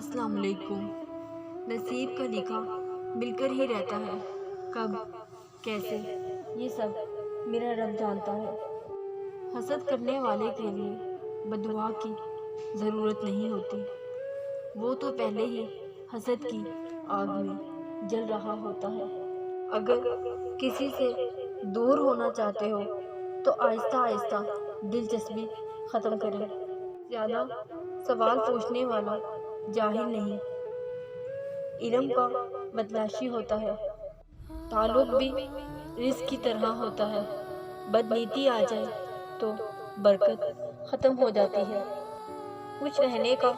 अस्सलाम वालेकुम। नसीब का लिखा मिलकर ही रहता है, कब कैसे ये सब मेरा रब जानता है। हसद करने वाले के लिए बददुआ की ज़रूरत नहीं होती, वो तो पहले ही हसद की आग में जल रहा होता है। अगर किसी से दूर होना चाहते हो तो आहिस्ता आहिस्ता दिलचस्पी ख़त्म करें। ज़्यादा सवाल पूछने वाला जाहिल नहीं, इल्म का मतलाशी होता है। ताल्लुक भी रिज़्क की तरह होता है, बदनीति आ जाए तो बरकत ख़त्म हो जाती है। खुश रहने का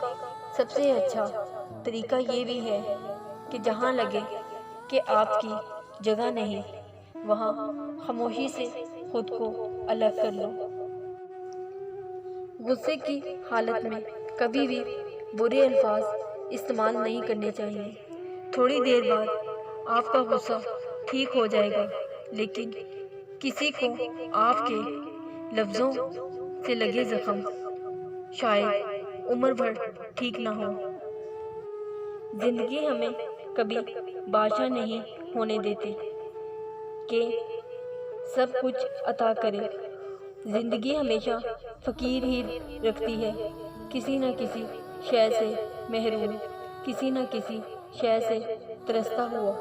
सबसे अच्छा तरीका ये भी है कि जहाँ लगे कि आपकी जगह नहीं, वहाँ खामोशी से खुद को अलग कर लो। गुस्से की हालत में कभी भी बुरे अल्फाज इस्तेमाल नहीं करने चाहिए। थोड़ी देर बाद आपका गुस्सा ठीक हो जाएगा, लेकिन किसी को आपके लफ्ज़ों से लगे ज़ख्म शायद उम्र भर ठीक ना हो। ज़िंदगी हमें कभी बादशाह नहीं होने देती कि सब कुछ अता करे। ज़िंदगी हमेशा फ़कीर ही रखती है, किसी न किसी शय से महरूम, किसी न किसी शय से तरसता हुआ।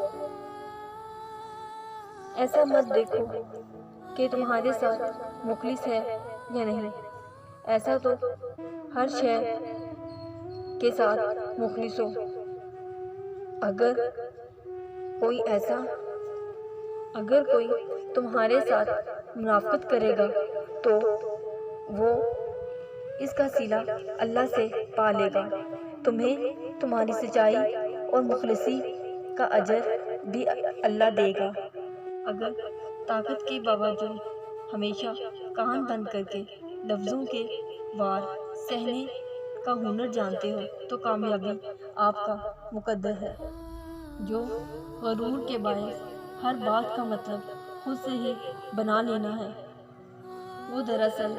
ऐसा मत देखो कि तुम्हारे साथ मुखलिस है या नहीं, ऐसा तो हर शय के साथ मुखलिस हो। अगर कोई तुम्हारे साथ मुनाफ़िक़त करेगा तो वो इसका सिला अल्लाह से पा लेगा। तुम्हें तुम्हारी सच्चाई और मुखलिसी का अजर भी अल्लाह देगा। अगर ताकत के बावजूद हमेशा कान बंद करके लफ्ज़ों के वार सहने का हुनर जानते हो तो कामयाबी आपका मुकद्दर है। जो गरूर के बायस हर बात का मतलब खुद से ही बना लेना है, वो दरअसल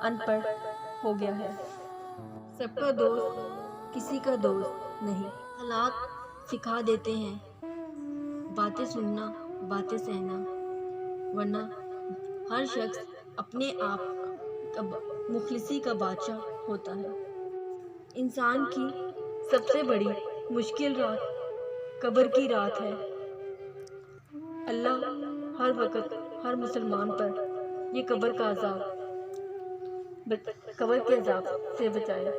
अनपढ़ हो गया है। सबका दोस्त किसी का दोस्त नहीं। हालात सिखा देते हैं बातें सुनना, बातें सहना, वरना हर शख्स अपने आप का मुखलिसी का बादशाह होता है। इंसान की सबसे बड़ी मुश्किल रात कब्र की रात है। अल्लाह हर वक्त हर मुसलमान पर ये कब्र के अज़ाब से बचाए।